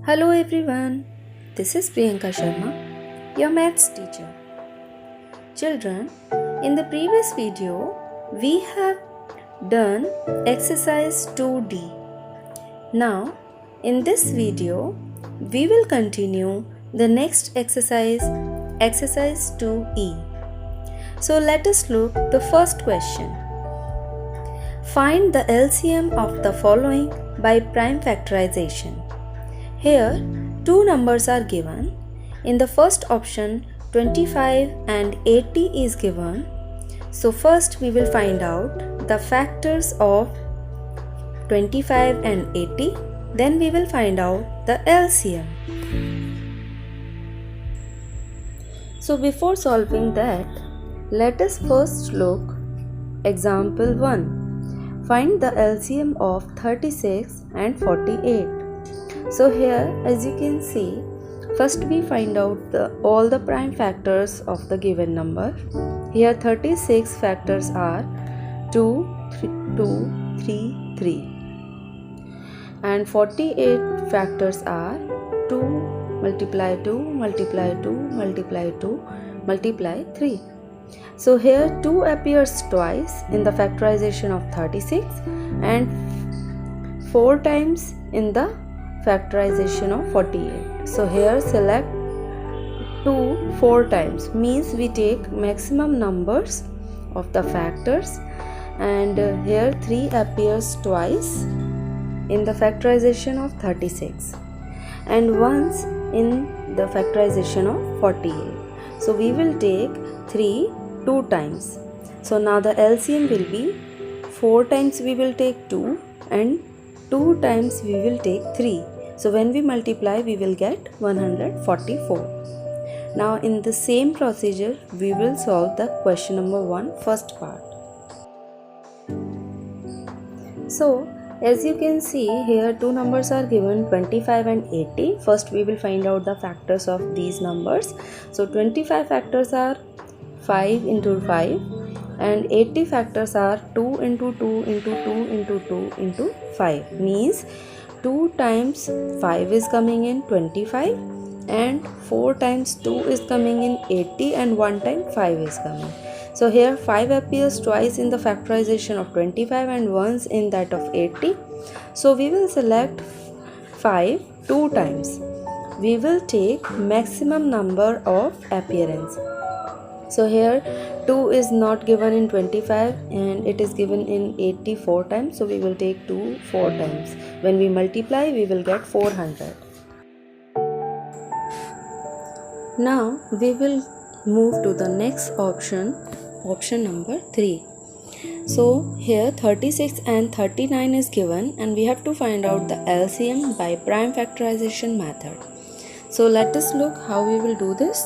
Hello everyone, this is Priyanka Sharma, your maths teacher. Children, in the previous video, we have done exercise 2D. Now, in this video, we will continue the next exercise, exercise 2E. So let us look the first question. Find the LCM of the following by prime factorization. Here, two numbers are given. In the first option, 25 and 80 is given. So first we will find out the factors of 25 and 80. Then we will find out the LCM. So before solving that, let us first look example 1. Find the LCM of 36 and 48. So here, as you can see, first we find out all the prime factors of the given number. Here 36 factors are 2, 3, 3. And 48 factors are 2 multiply 2 multiply 2 multiply 2 multiply 3. So here 2 appears twice in the factorization of 36 and 4 times in the factorization of 48. So here select 2 4 times, means we take maximum numbers of the factors, and here 3 appears twice in the factorization of 36 and once in the factorization of 48. So we will take 3 2 times. So now the LCM will be 4 times we will take 2 and 2 times we will take 3. So when we multiply, we will get 144. Now in the same procedure, we will solve the question number 1 first part. So as you can see, here two numbers are given, 25 and 80. First we will find out the factors of these numbers. So 25 factors are 5 into 5 and 80 factors are 2 into 2 into 2 into 2 into 5, means 2 times 5 is coming in 25 and 4 times 2 is coming in 80 and 1 time 5 is coming. So here 5 appears twice in the factorization of 25 and once in that of 80. So we will select 5 2 times. We will take maximum number of appearance. So here 2 is not given in 25 and it is given in 84 times. So we will take 2 4 times. When we multiply, we will get 400. Now we will move to the next option, option number 3. So here 36 and 39 is given and we have to find out the LCM by prime factorization method. So let us look how we will do this.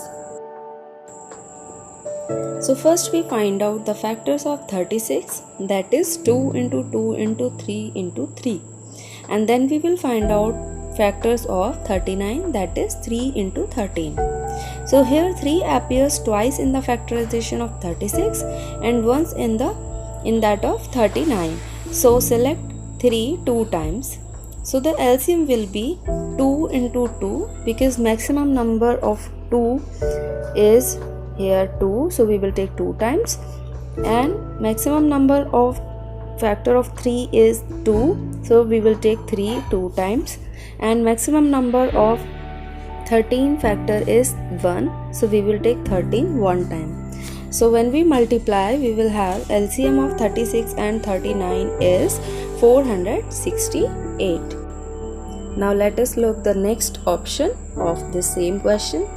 So first we find out the factors of 36, that is 2 into 2 into 3 into 3. And then we will find out factors of 39, that is 3 into 13. So here 3 appears twice in the factorization of 36 and once in that of 39. So select 3 2 times. So the LCM will be 2 into 2 because maximum number of 2 is here 2, so we will take 2 times, and maximum number of factor of 3 is 2, so we will take 3 2 times, and maximum number of 13 factor is 1, so we will take 13 1 time. So when we multiply, we will have LCM of 36 and 39 is 468. Now let us look the next option of the same question.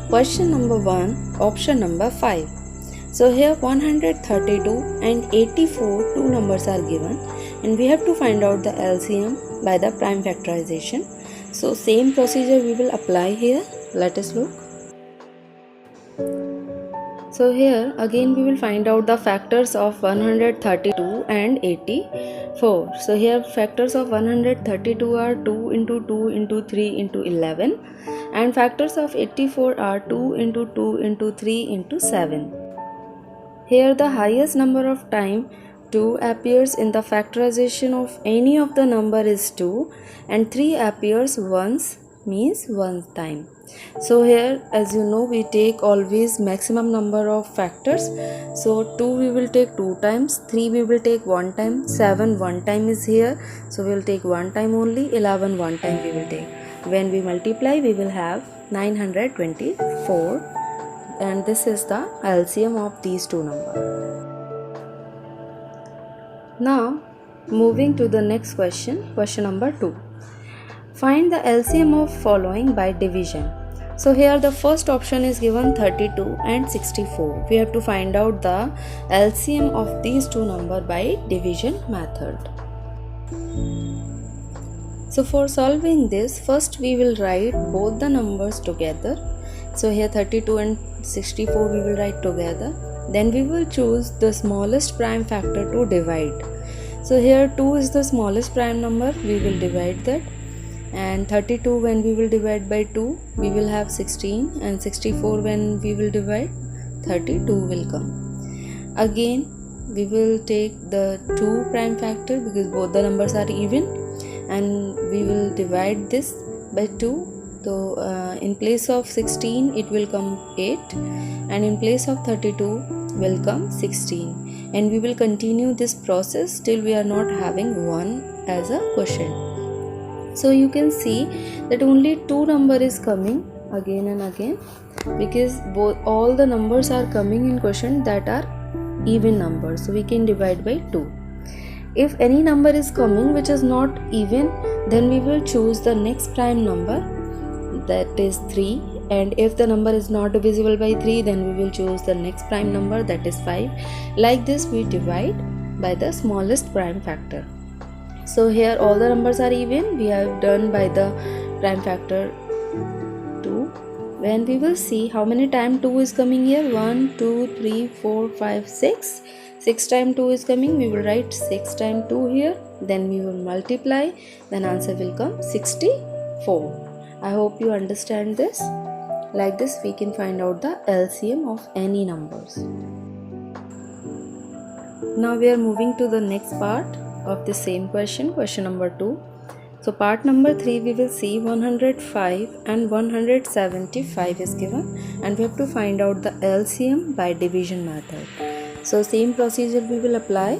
Question number 1, option number 5. So here 132 and 84 two numbers are given and we have to find out the LCM by the prime factorization. So same procedure we will apply here. Let us look. So here again we will find out the factors of 132 and 84. So here factors of 132 are 2 into 2 into 3 into 11. And factors of 84 are 2 into 2 into 3 into 7. Here the highest number of time 2 appears in the factorization of any of the number is 2, and 3 appears once, means one time. So here, as you know, we take always maximum number of factors. So 2 we will take 2 times, 3 we will take 1 time, 7 1 time is here, so we will take 1 time only, 11 1 time we will take. When we multiply, we will have 924, and this is the LCM of these two numbers. Now moving to the next question, question number 2. Find the LCM of following by division. So here the first option is given 32 and 64. We have to find out the LCM of these two numbers by division method. So for solving this, first we will write both the numbers together. So here 32 and 64 we will write together. Then we will choose the smallest prime factor to divide. So here 2 is the smallest prime number, we will divide that. And 32 when we will divide by 2, we will have 16, and 64 when we will divide, 32 will come. Again we will take the 2 prime factor because both the numbers are even, and we will divide this by 2. So in place of 16 it will come 8, and in place of 32 will come 16, and we will continue this process till we are not having 1 as a quotient. So you can see that only 2 number is coming again and again, because all the numbers are coming in quotient that are even numbers, so we can divide by 2. If any number is coming which is not even, then we will choose the next prime number, that is 3, and if the number is not divisible by 3, then we will choose the next prime number, that is 5. Like this we divide by the smallest prime factor. So here all the numbers are even, we have done by the prime factor 2. When we will see how many times 2 is coming here, 1 2 3 4 5 6 times 2 is coming, we will write 6 times 2 here, then we will multiply, then answer will come 64. I hope you understand this. Like this we can find out the LCM of any numbers. Now we are moving to the next part of the same question, question number 2. So part number 3 we will see 105 and 175 is given, and we have to find out the LCM by division method. So same procedure we will apply.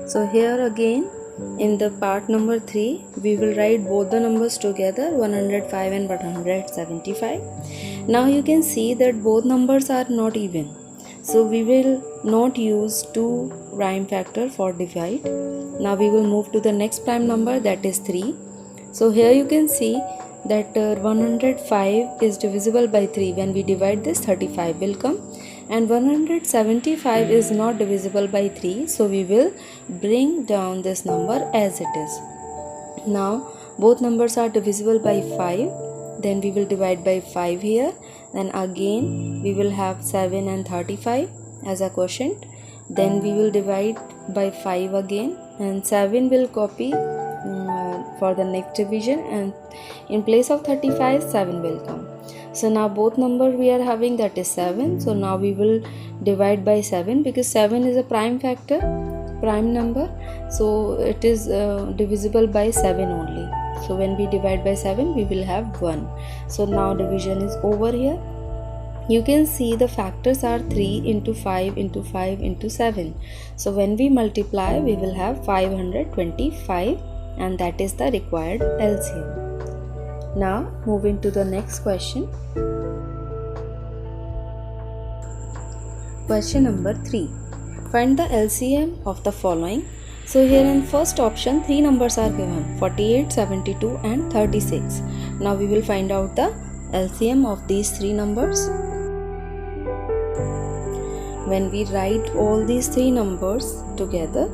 So here again in the part number 3 we will write both the numbers together, 105 and 175. Now you can see that both numbers are not even, so we will not use 2 prime factor for divide. Now we will move to the next prime number, that is 3. So here you can see that 105 is divisible by 3. When we divide this, 35 will come, and 175 is not divisible by 3, so we will bring down this number as it is. Now both numbers are divisible by 5, then we will divide by 5 here, then again we will have 7 and 35 as a quotient, then we will divide by 5 again, and 7 will copy for the next division, and in place of 35 7 will come. So now both number we are having, that is 7, so now we will divide by 7 because 7 is a prime factor, prime number, so it is divisible by 7 only. So when we divide by 7 we will have 1. So now division is over here. You can see the factors are 3 into 5 into 5 into 7. So when we multiply we will have 525, and that is the required LCM. Now moving to the next question. Question number 3. Find the LCM of the following. So here in first option 3 numbers are given, 48, 72 and 36. Now we will find out the LCM of these 3 numbers. When we write all these 3 numbers together,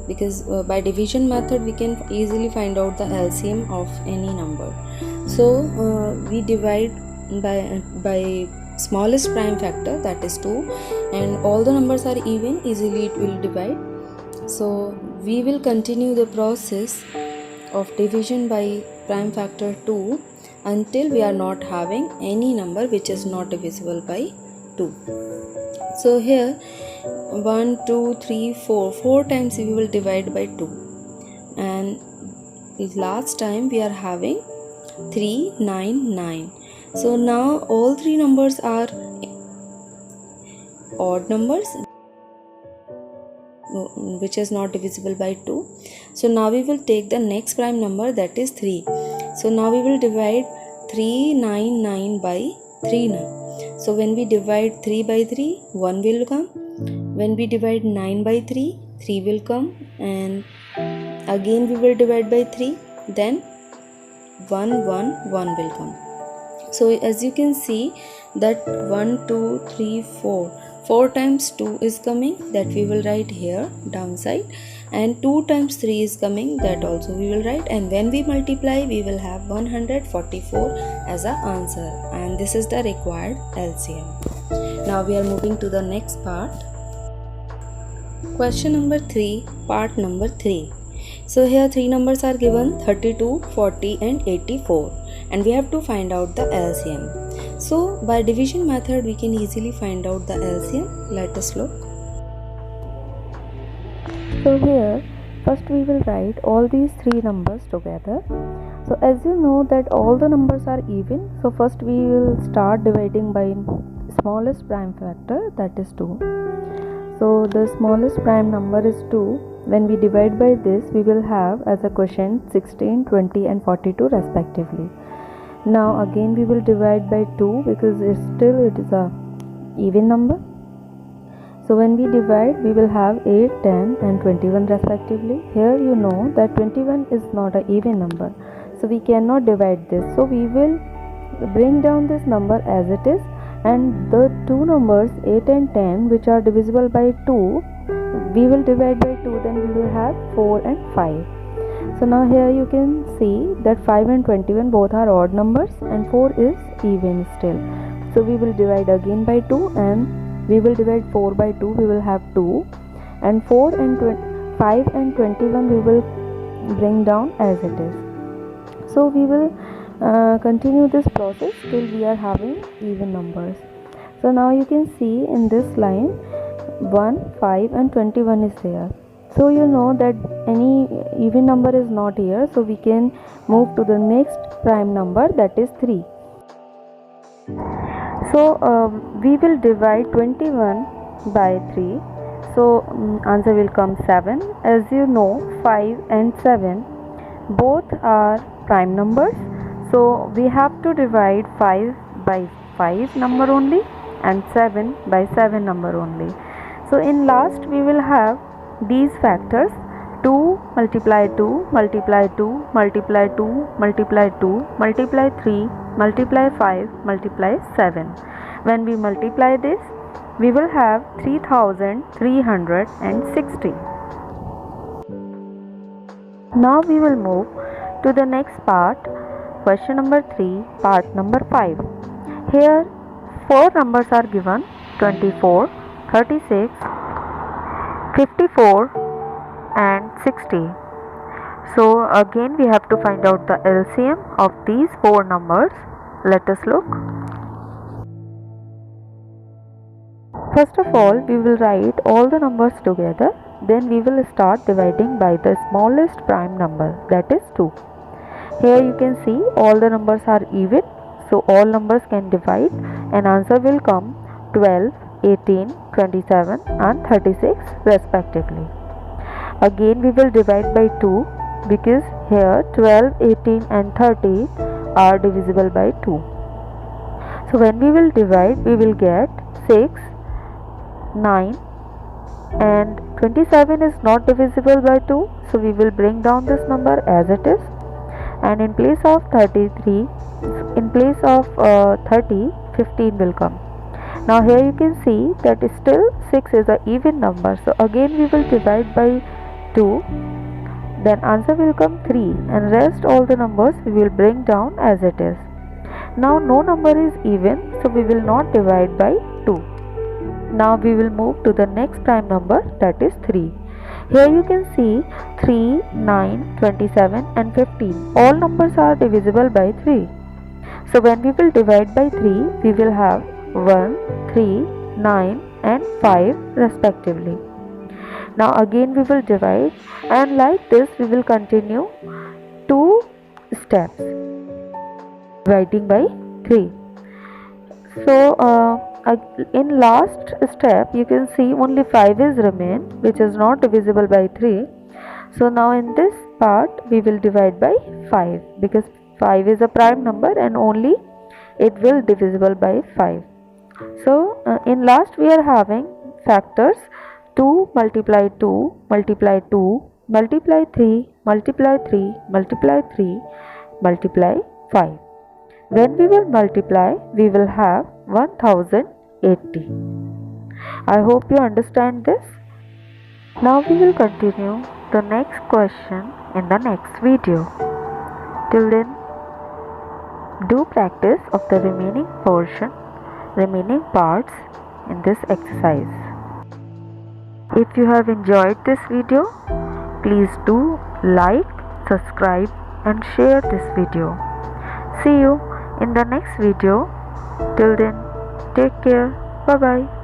because by division method we can easily find out the LCM of any number. So we divide by smallest prime factor, that is 2, and all the numbers are even, easily it will divide. So we will continue the process of division by prime factor 2 until we are not having any number which is not divisible by 2. So here 1, 2, 3, 4. 4 times we will divide by 2. And last time we are having 3, 9, 9. So now all three numbers are odd numbers which is not divisible by 2. So now we will take the next prime number, that is 3. So now we will divide 399 by 3 now. So when we divide 3 by 3, 1 will come. When we divide 9 by 3, 3 will come. And again we will divide by 3, then 1 will come. So as you can see that 1, 2, 3, 4 times 2 is coming, that we will write here downside, and 2 times 3 is coming, that also we will write, and when we multiply we will have 144 as our answer, and this is the required LCM. Now we are moving to the next part. Question number 3, part number 3. So here three numbers are given, 32, 40 and 84, and we have to find out the LCM. So by division method we can easily find out the LCM. Let us look. So here first we will write all these three numbers together. So as you know that all the numbers are even, so first we will start dividing by smallest prime factor, that is 2. So the smallest prime number is 2. When we divide by this, we will have as a quotient 16, 20 and 42 respectively. Now again we will divide by 2 because it is a even number. So when we divide, we will have 8, 10 and 21 respectively. Here you know that 21 is not an even number, so we cannot divide this. So we will bring down this number as it is, and the two numbers 8 and 10 which are divisible by 2, we will divide by 2, then we will have 4 and 5. So now here you can see that 5 and 21 both are odd numbers and 4 is even still. So we will divide again by 2 and we will divide 4 by 2, we will have 2, and 4 and 5 and 21 we will bring down as it is. So we will continue this process till we are having even numbers. So now you can see in this line 1, 5 and 21 is there. So you know that any even number is not here, so we can move to the next prime number, that is 3. So we will divide 21 by 3. So answer will come 7. As you know, 5 and 7 both are prime numbers, so we have to divide 5 by 5 number only and 7 by 7 number only. So in last we will have these factors: 2 multiply 2 multiply 2 multiply 2 multiply 2 multiply 3 multiply 5 multiply 7. When we multiply this, we will have 3360. Now we will move to the next part, question number 3, part number 5. Here 4 numbers are given: 24, 36, 54 and 60. So again we have to find out the LCM of these 4 numbers. Let us look. First of all, we will write all the numbers together. Then we will start dividing by the smallest prime number, that is 2. Here you can see all the numbers are even, so all numbers can divide and answer will come 12, 18, 27 and 36 respectively. Again we will divide by 2 because here 12, 18 and 30 are divisible by 2. So when we will divide, we will get 6, 9 and 27 is not divisible by 2, so we will bring down this number as it is, and in place of 30, 15 will come. Now here you can see that still 6 is an even number, so again we will divide by 2, then answer will come 3, and rest all the numbers we will bring down as it is. Now no number is even, so we will not divide by 2. Now we will move to the next prime number, that is 3. Here you can see 3, 9, 27 and 15. All numbers are divisible by 3. So when we will divide by 3, we will have 1, 3, 9, and 5 respectively. Now again we will divide, and like this we will continue 2 steps, dividing by 3. So in last step you can see only 5 is remain, which is not divisible by 3. So now in this part we will divide by 5, because 5 is a prime number and only it will divisible by 5. So in last we are having factors 2 multiply 2 multiply 2 multiply 3 multiply 3 multiply 3 multiply 5. When we will multiply, we will have 1080. I hope you understand this. Now we will continue the next question in the next video. Till then, do practice of the remaining parts in this exercise. If you have enjoyed this video, please do like, subscribe and share this video. See you in the next video. Till then, take care. Bye bye.